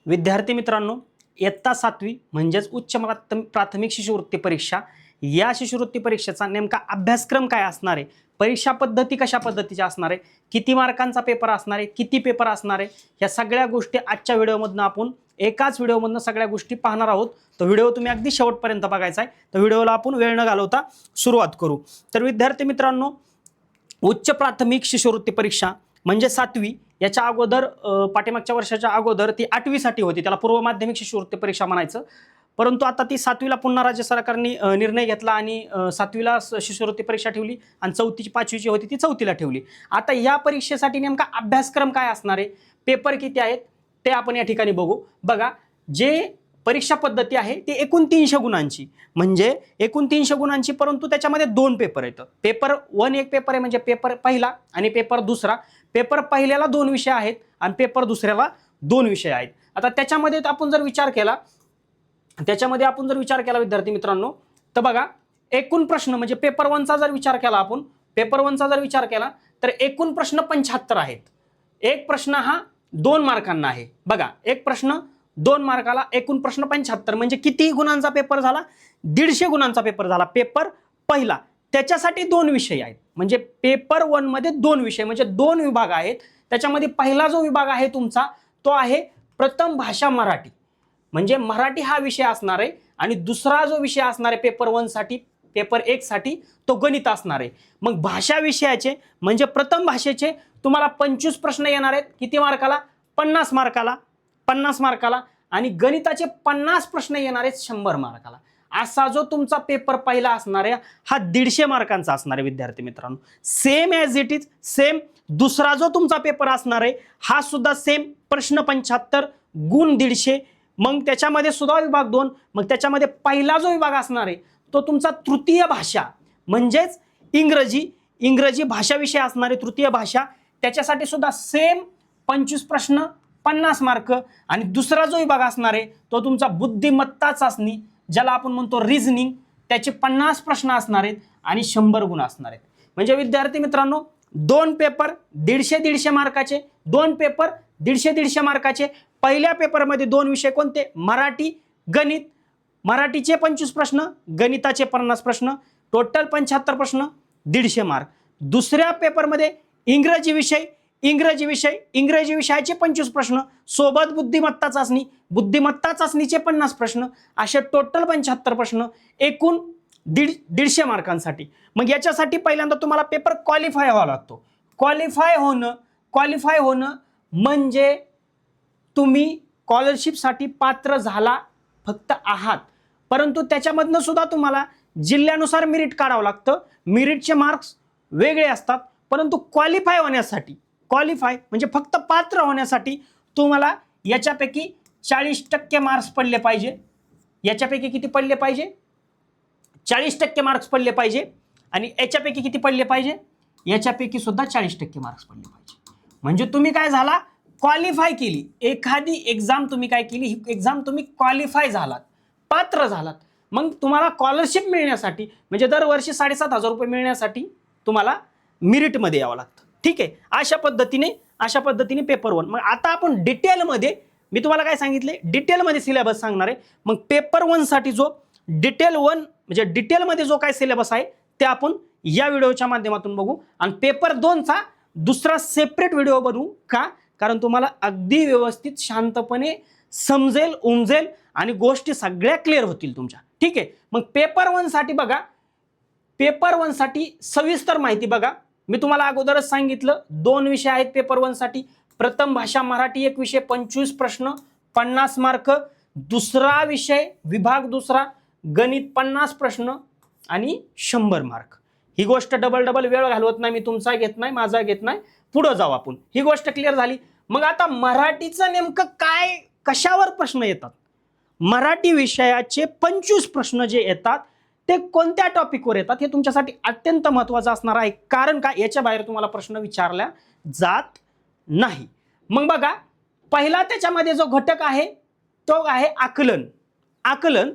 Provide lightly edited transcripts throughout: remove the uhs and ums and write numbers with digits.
विद्यार्थी मित्रांनो, इयत्ता 7वी म्हणजेच उच्च प्राथमिक शिष्यवृत्ती परीक्षा, या शिष्यवृत्ती परीक्षेचा नेमका अभ्यासक्रम काय असणार आहे, परीक्षा पद्धती कशा पद्धतीची असणार आहे, किती मार्कांचा पेपर असणार आहे, किती पेपर असणार आहे, या सगळ्या गोष्टी आजच्या व्हिडिओमधून आपण एकाच व्हिडिओमधून सगळ्या गोष्टी पाहणार आहोत. तो व्हिडिओ तुम्ही अगदी शेवटपर्यंत बघायचा आहे. तर व्हिडिओला आपण वेळ न घालवता सुरुवात करू. तर विद्यार्थी मित्रांनो, उच्च प्राथमिक शिष्यवृत्ती परीक्षा म्हणजे 7वी, याच्या अगोदर पाठीमागच्या वर्षाच्या अगोदर ती 8वी साठी होती, त्याला पूर्व माध्यमिक शिष्यवृत्ती परीक्षा म्हणायचं. परंतु आता ती 7वीला पुन्हा राज्य सरकारने निर्णय घेतला आणि 7वीला शिष्यवृत्ती परीक्षा ठेवली आणि 4थीची 5वीची होती ती 4थीला ठेवली. आता या परीक्षेसाठी नेमका अभ्यासक्रम काय असणार आहे, पेपर किती आहेत ते आपण या ठिकाणी बघू. बघा, जे परीक्षा पद्धती आहे ती एकूण 300 गुणांची, म्हणजे एकूण 300 गुणांची, परंतु त्याच्यामध्ये 2 पेपर आहेत. पेपर 1 एक पेपर आहे, म्हणजे पेपर पहिला, आणि पेपर दुसरा. पेपर पहिल्याला 2 विषय आहेत आणि पेपर दुसऱ्याला 2 विषय आहेत. आता त्याच्यामध्ये आपण जर विचार केला विद्यार्थी मित्रांनो, तर बघा, एकूण प्रश्न म्हणजे पेपर 1चा जर विचार केला तर एकूण प्रश्न 75 आहेत. एक प्रश्न हा 2 मार्कांना आहे. बघा, एक प्रश्न 2 मार्काला, एकूण प्रश्न 75, म्हणजे किती गुणांचा पेपर झाला, 150 गुणांचा पेपर झाला पेपर पहिला. त्याच्यासाठी 2 विषय आहेत, म्हणजे पेपर 1 मध्ये 2 विषय, म्हणजे 2 विभाग आहेत. त्याच्यामध्ये पहिला जो विभाग आहे तुमचा तो आहे प्रथम भाषा मराठी, म्हणजे मराठी हा विषय असणार आहे. आणि दुसरा जो विषय असणार आहे पेपर 1 साठी, पेपर 1 साठी, तो गणित असणार आहे. मग भाषा विषयाचे म्हणजे प्रथम भाषेचे तुम्हाला 25 प्रश्न येणार आहेत. किती मार्काला? 50 मार्काला. आणि गणिताचे 50 प्रश्न येणार आहेत 100 मार्काला. असा जो तुमचा पेपर पहिला असणार आहे हा 150 मार्कांचा असणार आहे विद्यार्थी मित्रांनो. Same as it is same दुसरा जो तुमचा पेपर असणार आहे हा सुद्धा सेम, प्रश्न 75 गुण 150. मग त्याच्यामध्ये सुद्धा विभाग 2. मग त्याच्यामध्ये पहिला जो विभाग असणार आहे तो तुमचा तृतीय भाषा, म्हणजेच इंग्रजी भाषा विषय असणार आहे, तृतीय भाषा. त्याच्यासाठी सुद्धा सेम 25 प्रश्न 50 मार्क. आणि दुसरा जो विभाग असणार आहे तो तुमचा बुद्धिमत्ता चाचणी, ज्याला आपण म्हणतो रिझनिंग, त्याचे 50 प्रश्न असणार आहेत आणि 100 गुण असणार आहेत. म्हणजे विद्यार्थी मित्रांनो, 2 पेपर 150 मार्काचे, 2 पेपर 150 मार्काचे. पहिल्या पेपरमध्ये 2 विषय कोणते? मराठी, गणित. मराठीचे 25 प्रश्न, गणिताचे 50 प्रश्न, टोटल 75 प्रश्न, 150 मार्क. दुसऱ्या पेपरमध्ये इंग्रजी विषयाचे 25 प्रश्न, सोबत बुद्धिमत्ता चाचणीचे 50 प्रश्न, असे टोटल 75 प्रश्न, एकूण 150 मार्कांसाठी. मग याच्यासाठी पहिल्यांदा तुम्हाला पेपर क्वालिफाय व्हावा लागतो. क्वालिफाय होणं म्हणजे तुम्ही स्कॉलरशिपसाठी पात्र झाला फक्त आहात, परंतु त्याच्यामधनं सुद्धा तुम्हाला जिल्ह्यानुसार मेरिट काढावं लागतं. मेरिटचे मार्क्स वेगळे असतात, परंतु क्वालिफाय म्हणजे फक्त पात्र होण्यासाठी तुम्हाला याच्यापैकी 40% मार्क्स पडले पाहिजे. याच्यापैकी किती पडले पाहिजे? 40% मार्क्स पडले पाहिजे. आणि याच्यापैकी किती पडले पाहिजे? याच्यापैकी सुद्धा 40% मार्क्स पडले पाहिजे. म्हणजे तुम्ही काय झाला? क्वालिफाय केली. एखादी एक्झाम तुम्ही काय केली? ही एक्झाम तुम्ही क्वालिफाय झालात, पात्र झालात. मग तुम्हाला स्कॉलरशिप मिळण्यासाठी, म्हणजे दरवर्षी 7,500 रुपये मिळण्यासाठी तुम्हाला मेरिटमध्ये यावं लागतं. ठीक आहे, अशा पद्धतीने पेपर 1. मग आता आपण डिटेलमध्ये, मी तुम्हाला काय सांगितले, डिटेलमध्ये सिलेबस सांगणार आहे. मग पेपर 1 साठी जो डिटेलमध्ये जो काय सिलेबस आहे ते आपण या व्हिडिओच्या माध्यमातून बघू. आणि पेपर 2चा दुसरा सेपरेट व्हिडिओ बनवू का? कारण तुम्हाला अगदी व्यवस्थित शांतपणे समजेल, उमजेल आणि गोष्टी सगळ्या क्लिअर होतील तुमच्या. ठीक आहे, मग पेपर 1 साठी बघा, पेपर 1 साठी सविस्तर माहिती बघा. मी तुम्हाला अगोदरच सांगितलं 2 विषय आहेत पेपर 1 साठी. प्रथम भाषा मराठी एक विषय, 25 प्रश्न 50 मार्क. दुसरा विषय विभाग दुसरा गणित 50 प्रश्न आणि 100 मार्क. ही गोष्ट डबल वेळ घालवत नाही, मी तुमचा घेत नाही, माझा घेत नाही. पुढे जाऊ आपण. ही गोष्ट क्लिअर झाली. मग आता मराठीचं नेमकं काय, कशावर प्रश्न येतात? मराठी विषयाचे 25 प्रश्न जे येतात ते कोणत्या टॉपिकवर येतात हे तुमच्यासाठी अत्यंत महत्त्वाचं असणार आहे. कारण का? याच्या बाहेर तुम्हाला प्रश्न विचारला जात नाही. मग बघा, पहिला त्याच्यामध्ये जो घटक आहे तो आहे आकलन.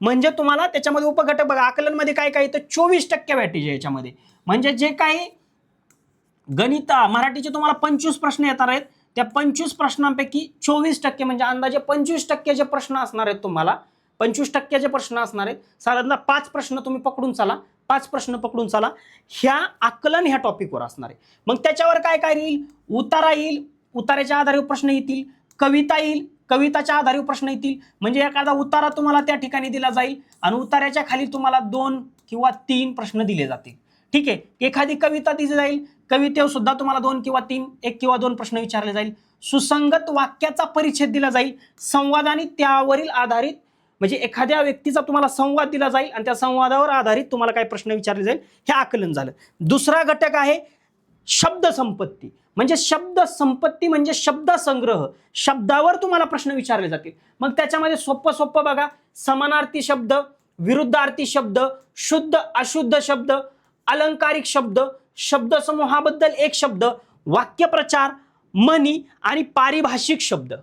म्हणजे तुम्हाला त्याच्यामध्ये उपघटक बघा, आकलनमध्ये काय काय येतं? 24% वॅटेज आहे याच्यामध्ये. म्हणजे जे काही गणित मराठीचे तुम्हाला 25 प्रश्न येणार आहेत, त्या 25 प्रश्नांपैकी 24% म्हणजे अंदाजे 25% जे प्रश्न असणार आहेत तुम्हाला, 25% जे प्रश्न असणार आहेत, साधारणतः 5 प्रश्न तुम्ही पकडून चला, 5 प्रश्न पकडून चला, ह्या आकलन ह्या टॉपिकवर असणार आहे. मग त्याच्यावर काय काय येईल? उतारा येईल, उताराच्या आधारे प्रश्न येतील, कविता येईल, कविताच्या आधारे प्रश्न येतील. म्हणजे एखादा उतारा तुम्हाला त्या ठिकाणी दिला जाईल आणि उतार्याच्या खाली तुम्हाला 2 किंवा 3 प्रश्न दिले जातील. ठीक आहे. एखादी कविता दिली जाईल, कवितेवर सुद्धा तुम्हाला 2 किंवा 3, 1 किंवा 2 प्रश्न विचारले जाईल. सुसंगत वाक्याचा परिच्छेद दिला जाईल, संवाद आणि त्यावरील आधारित म्हणजे एखाद्या व्यक्तीचा तुम्हाला संवाद दिला जाईल आणि त्या संवादावर आधारित तुम्हाला काय प्रश्न विचारले जाईल, हे आकलन झालं. दुसरा घटक आहे शब्द संपत्ती. म्हणजे शब्द संपत्ती म्हणजे शब्द संग्रह, शब्दावर तुम्हाला प्रश्न विचारले जातील. मग त्याच्यामध्ये सोपं बघा, समानार्थी शब्द, विरुद्धार्थी शब्द, शुद्ध अशुद्ध शब्द, अलंकारिक शब्द, शब्दसमूहाबद्दल एक शब्द, वाक्यप्रचार, म्हणी आणि पारिभाषिक शब्द,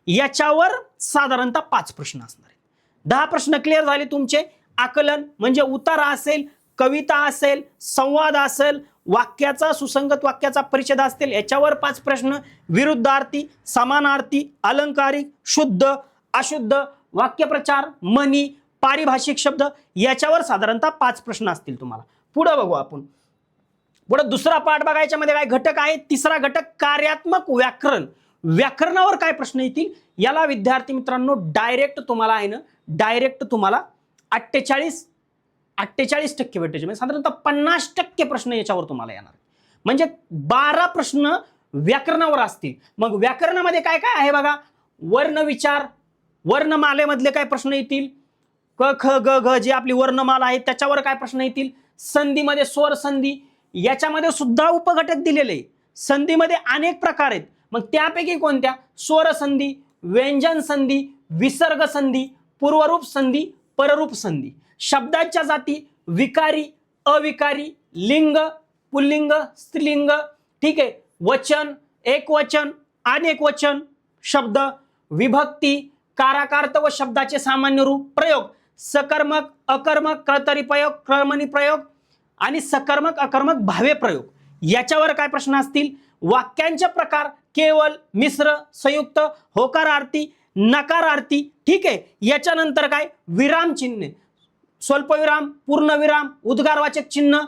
याच्यावर साधारणतः 5 प्रश्न असणार आहेत. 10 प्रश्न क्लिअर झाले तुमचे. आकलन म्हणजे उतारा असेल, कविता असेल, संवाद असेल, वाक्याचा सुसंगत वाक्याचा परिच्छेद असतील, याच्यावर 5 प्रश्न, विरुद्धार्थी, समानार्थी, अलंकारिक, शुद्ध अशुद्ध, वाक्यप्रचार, म्हणी, पारिभाषिक शब्द, याच्यावर साधारणतः 5 प्रश्न असतील तुम्हाला. पुढे बघू आपण. पुढे दुसरा पाठ बघायच्या मध्ये काय घटक आहे? तिसरा घटक कार्यात्मक व्याकरण. व्याकरणावर काय प्रश्न येतील, याला विद्यार्थी मित्रांनो डायरेक्ट तुम्हाला आहे ना, डायरेक्ट तुम्हाला 48% भेटायचे, म्हणजे साधारणतः 50% प्रश्न याच्यावर तुम्हाला येणार. म्हणजे 12 प्रश्न व्याकरणावर असतील. मग व्याकरणामध्ये काय काय आहे बघा, वर्णविचार, वर्णमालेमधले काय प्रश्न येतील, क ख ग घ जे आपली वर्णमाला आहे त्याच्यावर काय प्रश्न येतील. संधीमध्ये स्वर संधी, याच्यामध्ये सुद्धा उपघटक दिलेले आहे. संधीमध्ये अनेक प्रकार आहेत, मग त्यापैकी कोणत्या? स्वर संधी, व्यंजन संधी, विसर्ग संधी, पूर्वरूप संधी, पररूप संधी. शब्दाच्या जाती, विकारी, अविकारी, लिंग, पुल्लिंग, स्त्रीलिंग, ठीक आहे, वचन, एकवचन, अनेक वचन शब्द, विभक्ती, काराकार्थ व शब्दाचे सामान्य रूप, प्रयोग, सकर्मक, अकर्मक, कर्तरी प्रयोग, कर्मणी प्रयोग आणि सकर्मक अकर्मक भावे प्रयोग, याच्यावर काय प्रश्न असतील. वाक्यांचे प्रकार, केवळ, मिश्र, संयुक्त, होकारार्थी, नकारार्थी, ठीक आहे. याच्यानंतर काय, विराम चिन्ह, स्वल्पविराम, पूर्णविराम, उद्गारवाचक चिन्ह,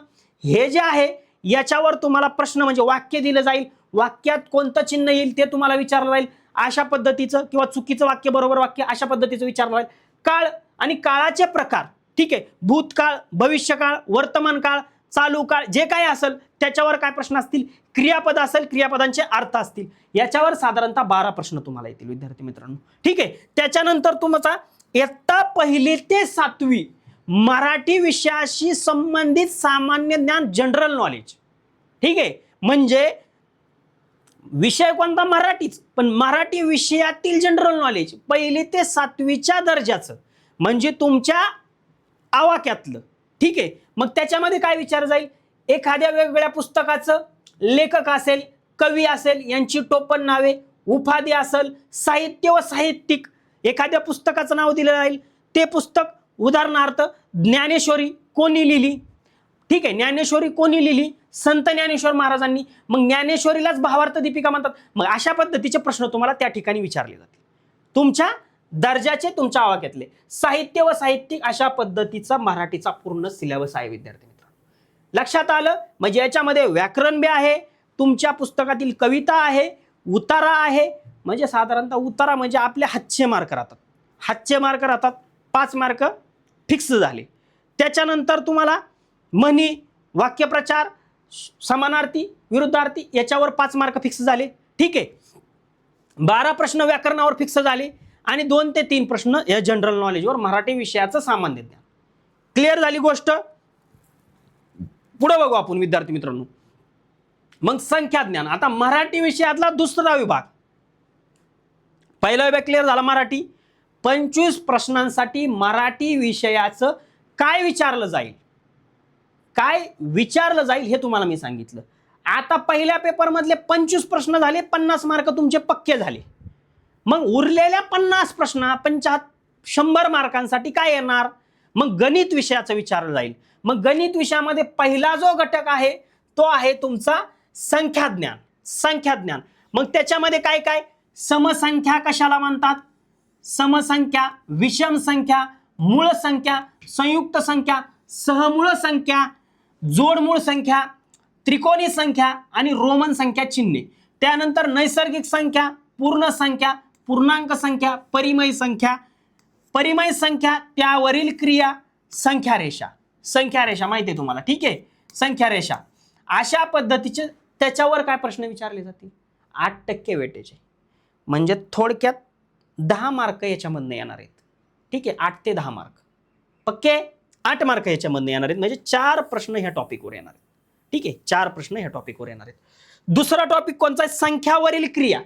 हे जे आहे याच्यावर तुम्हाला प्रश्न म्हणजे वाक्य दिलं जाईल, वाक्यात कोणतं चिन्ह येईल ते तुम्हाला विचारलं जाईल. अशा पद्धतीचं किंवा चुकीचं वाक्य, बरोबर वाक्य, अशा पद्धतीचं विचारलं जाईल. काळ आणि काळाचे प्रकार, ठीक आहे, भूतकाळ, भविष्यकाळ, वर्तमान काळ, चालू काळ, जे काय असेल त्याच्यावर काय प्रश्न असतील. क्रियापद असेल, क्रियापदांचे अर्थ असतील, याच्यावर साधारणतः 12 प्रश्न तुम्हाला येतील विद्यार्थी मित्रांनो. ठीक आहे. त्याच्यानंतर तुमचा इयत्ता 1 ते 7वी मराठी विषयाशी संबंधित सामान्य ज्ञान, जनरल नॉलेज. ठीक आहे. म्हणजे विषय कोणता? मराठीच, पण मराठी विषयातील जनरल नॉलेज 1 ते 7वीच्या दर्जाचं, म्हणजे तुमच्या आवाक्यातलं. ठीक आहे. मग त्याच्यामध्ये काय विचार जाईल, एखाद्या वेगवेगळ्या पुस्तकाचं लेखक असेल, कवी असेल, यांची टोपण नावे, उपाधी असेल, साहित्य व साहित्यिक, एखाद्या पुस्तकाचं नाव दिलं जाईल, ते पुस्तक, उदाहरणार्थ ज्ञानेश्वरी कोणी लिहिली. ठीक आहे. ज्ञानेश्वरी कोणी लिहिली? संत ज्ञानेश्वर महाराजांनी. मग ज्ञानेश्वरीलाच भावार्थ दीपिका म्हणतात. मग अशा पद्धतीचे प्रश्न तुम्हाला त्या ठिकाणी विचारले जातील, तुमच्या दर्जाचे, तुमच्या आवाक्यातले. साहित्य व साहित्यिक, अशा पद्धतीचा मराठीचा पूर्ण सिलेबस आहे विद्यार्थी मित्रांनो. लक्षात आलं? म्हणजे याच्यामध्ये व्याकरण बी आहे, तुमच्या पुस्तकातील कविता आहे, उतारा आहे. म्हणजे साधारणतः उतारा म्हणजे आपले हातचे मार्क राहतात, हातचे मार्क राहतात, 5 मार्क फिक्स झाले. त्याच्यानंतर तुम्हाला म्हणी, वाक्यप्रचार, समानार्थी, विरुद्धार्थी, याच्यावर 5 मार्क फिक्स झाले. ठीक आहे. 12 प्रश्न व्याकरणावर फिक्स झाले आणि 2 ते 3 प्रश्न या जनरल नॉलेजवर, मराठी विषयाचं सामान्य ज्ञान. क्लिअर झाली गोष्ट? पुढे बघू आपण विद्यार्थी मित्रांनो. मग संख्या ज्ञान. आता मराठी विषयातला दुसरा विभाग. पहिला विभाग क्लिअर झाला मराठी. 25 प्रश्नांसाठी मराठी विषयाचं काय विचारलं जाईल, काय विचारलं जाईल हे तुम्हाला मी सांगितलं. आता पहिल्या पेपरमधले 25 प्रश्न झाले, 50 मार्क तुमचे पक्के झाले. मग उरलेल्या 50 प्रश्न 100 मार्कांसाठी काय येणार? मग गणित विषयाचं विचारलं जाईल. मग गणित विषयामध्ये पहिला जो घटक आहे तो आहे तुमचा संख्याज्ञान. संख्याज्ञान मग त्याच्यामध्ये काय काय, समसंख्या कशाला म्हणतात, समसंख्या, विषम संख्या, मूळ संख्या, संयुक्त संख्या, सहमूळ संख्या, जोडमूळ संख्या, त्रिकोणी संख्या आणि रोमन संख्या चिन्हे. त्यानंतर नैसर्गिक संख्या, पूर्ण संख्या, पूर्णांक संख्या, परिमेय संख्या, परिमेय संख्या, त्यावरील क्रिया, संख्या रेषा. संख्या रेषा माहिती आहे तुम्हाला, ठीक आहे, संख्या रेषा. अशा पद्धतीचे त्याच्यावर काय प्रश्न विचारले जातील, 8% वेटेज आहे. म्हणजे थोडक्यात 10 मार्क याच्यामधनं येणार आहेत. ठीक आहे, 8 ते 10 मार्क पक्के, 8 मार्क याच्यामधनं येणार आहेत. म्हणजे 4 प्रश्न ह्या टॉपिकवर येणार आहेत. ठीक आहे, 4 प्रश्न ह्या टॉपिकवर येणार आहेत. दुसरा टॉपिक कोणता आहे, संख्यावरील क्रिया.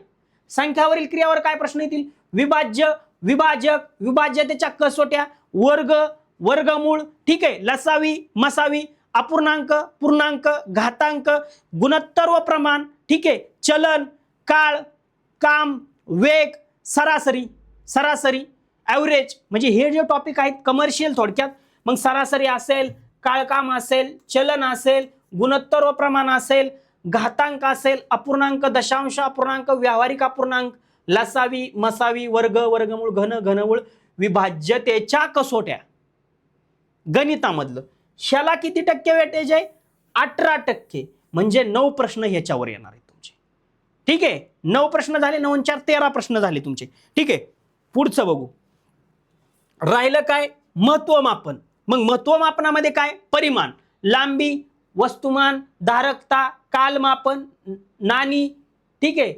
संख्यावरील क्रियावर काय प्रश्न येतील, विभाज्य, विभाजक, विभाज्यतेच्या कसोट्या, वर्ग, वर्गमूळ, ठीक आहे, लसावी, मसावी, अपूर्णांक, पूर्णांक, घातांक, गुणोत्तर व प्रमाण, ठीक आहे, चलन, काळ, काम, वेग, सरासरी, सरासरी, ॲव्हरेज. म्हणजे हे जे टॉपिक आहेत कमर्शियल थोडक्यात. मग सरासरी असेल, काळकाम असेल, चलन असेल, गुणोत्तर व प्रमाण असेल, घातांक असेल, अपूर्णांक, दशांश अपूर्णांक, व्यावहारिक अपूर्णांक, लसावी, मसावी, वर्ग, वर्गमूळ, घन, घनमूळ, विभाज्यतेच्या कसोट्या, गणितामधलं. ह्याला किती टक्के वेटेज आहे, 18%. म्हणजे 9 प्रश्न ह्याच्यावर येणार आहेत तुमचे. ठीक आहे, 9 प्रश्न झाले, 9 4 13 प्रश्न झाले तुमचे. ठीक आहे, पुढचं बघू. राहिलं काय, महत्वमापन. मग महत्वमापनामध्ये काय, परिमाण, लांबी, वस्तुमान, धारकता, कालमापन, नाणी, ठीक आहे,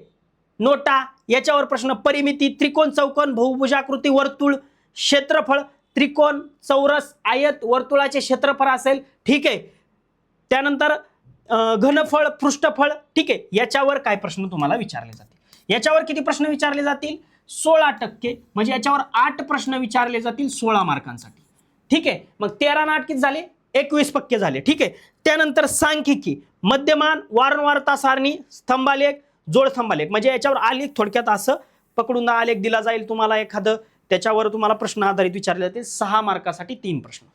नोटा, याच्यावर प्रश्न. परिमिती, त्रिकोण, चौकोन, बहुभुजाकृती, वर्तुळ, क्षेत्रफळ, त्रिकोण, चौरस, आयत, वर्तुळाचे क्षेत्रफळ असेल. ठीक आहे, त्यानंतर घनफळ, पृष्ठफळ. ठीक आहे, याच्यावर काय प्रश्न तुम्हाला विचारले जातील. याच्यावर किती प्रश्न विचारले जातील, 16%. म्हणजे याच्यावर 8 प्रश्न विचारले जातील 16 मार्कांसाठी. ठीक आहे, मग 13 8 किती झाले, 21% झाले. ठीक आहे, त्यानंतर सांख्यिकी, मध्यमान, वारंवारता सारणी, स्तंभालेख, जोड स्तंभालेख. म्हणजे याच्यावर आलेख थोडक्यात असं पकडून आलेख दिला जाईल तुम्हाला एखादं, त्याच्यावर तुम्हाला प्रश्न आधारित विचारले जाते. 6 मार्कासाठी 3 प्रश्न.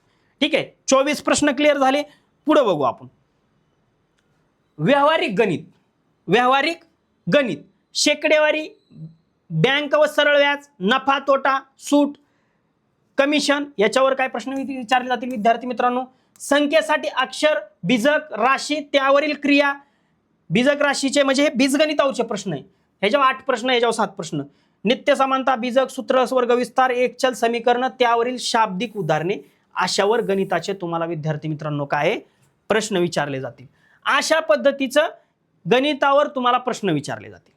ठीक आहे, 24 प्रश्न क्लिअर झाले. पुढे बघू आपण. व्यावहारिक गणित, व्यावहारिक गणित, शेकडेवारी, बँक व सरळ व्याज, नफा तोटा, सूट, कमिशन, याच्यावर काय प्रश्न विचारले जातील विद्यार्थी मित्रांनो. संख्येसाठी अक्षर, बीजक, राशी, त्यावरील क्रिया, बीजक राशीचे म्हणजे हे बीजगणिताचे प्रश्न आहे. ह्याच्यावर 8 प्रश्न, ह्याच्यावर 7 प्रश्न. नित्य समानता, बीजक, सूत्र, वर्ग विस्तार, एकचल समीकरण, त्यावरील शाब्दिक उदाहरणे, अशावर गणिताचे तुम्हाला विद्यार्थी मित्रांनो काय प्रश्न विचारले जातील. अशा पद्धतीचं गणितावर तुम्हाला प्रश्न विचारले जातील.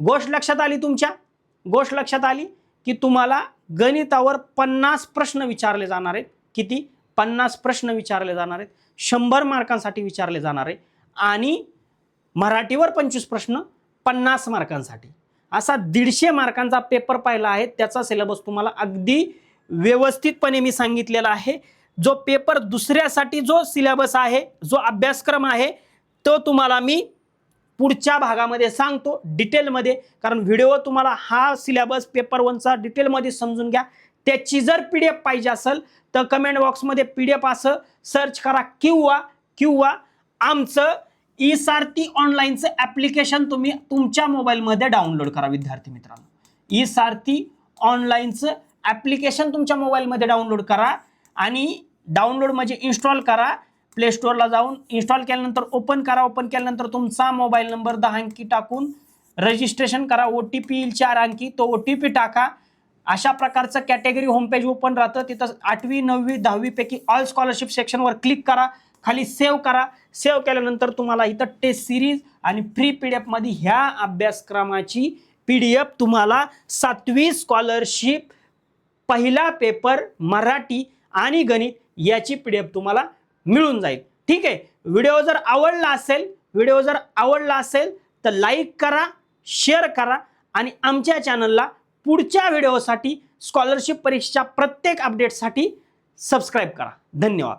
गोष्ट लक्षात आली तुमच्या, गोष्ट लक्षात आली की तुम्हाला गणितावर 50 प्रश्न विचारले जाणार आहेत. किती, 50 प्रश्न विचारले जाणार आहेत. 100 मार्कांसाठी विचारले जाणार आहे. आणि मराठीवर 25 प्रश्न 50 मार्कांसाठी. असा 150 मार्कांचा पेपर पाहिला आहे. त्याचा सिलेबस तुम्हाला अगदी व्यवस्थितपणे मी सांगितलेला आहे. जो पेपर दुसऱ्यासाठी जो सिलेबस आहे, जो अभ्यासक्रम आहे, तो तुम्हाला मी पुढच्या भागामध्ये सांगतो डिटेलमध्ये. कारण व्हिडिओ तुम्हाला हा सिलेबस पेपर 1चा डिटेलमध्ये समजून घ्या. त्याची जर PDF पाहिजे असेल तर कमेंट बॉक्समध्ये PDF असं सर्च करा, किंवा आमचं ई-सारथी ऑनलाईनचं ॲप्लिकेशन तुम्ही तुमच्या मोबाईलमध्ये डाउनलोड करा विद्यार्थी मित्रांनो. ई-सारथी ऑनलाईनचं ॲप्लिकेशन तुमच्या मोबाईलमध्ये डाउनलोड करा. आणि डाउनलोड म्हणजे इन्स्टॉल करा. प्ले स्टोअरला जाऊन इन्स्टॉल केल्यानंतर ओपन करा. ओपन केल्यानंतर तुमचा मोबाईल नंबर 10 अंकी टाकून रजिस्ट्रेशन करा. OTP येईल 4 अंकी, तो OTP टाका. अशा प्रकारचं कॅटेगरी होमपेज ओपन राहतं. तिथं 8वी 9वी 10वी पैकी ऑल स्कॉलरशिप सेक्शनवर क्लिक करा. खाली सेव्ह करा. सेव्ह केल्यानंतर तुम्हाला इथं टेस्ट सिरीज आणि फ्री PDF मध्ये ह्या अभ्यासक्रमाची PDF तुम्हाला 7वी स्कॉलरशिप पहिला पेपर मराठी आणि गणित याची PDF तुम्हाला मिळून जाईल. ठीक आहे, व्हिडिओ जर आवडला असेल तर लाईक करा, शेअर करा आणि आमच्या चॅनलला पुढच्या व्हिडिओसाठी स्कॉलरशिप परीक्षेच्या प्रत्येक अपडेटसाठी सबस्क्राईब करा. धन्यवाद.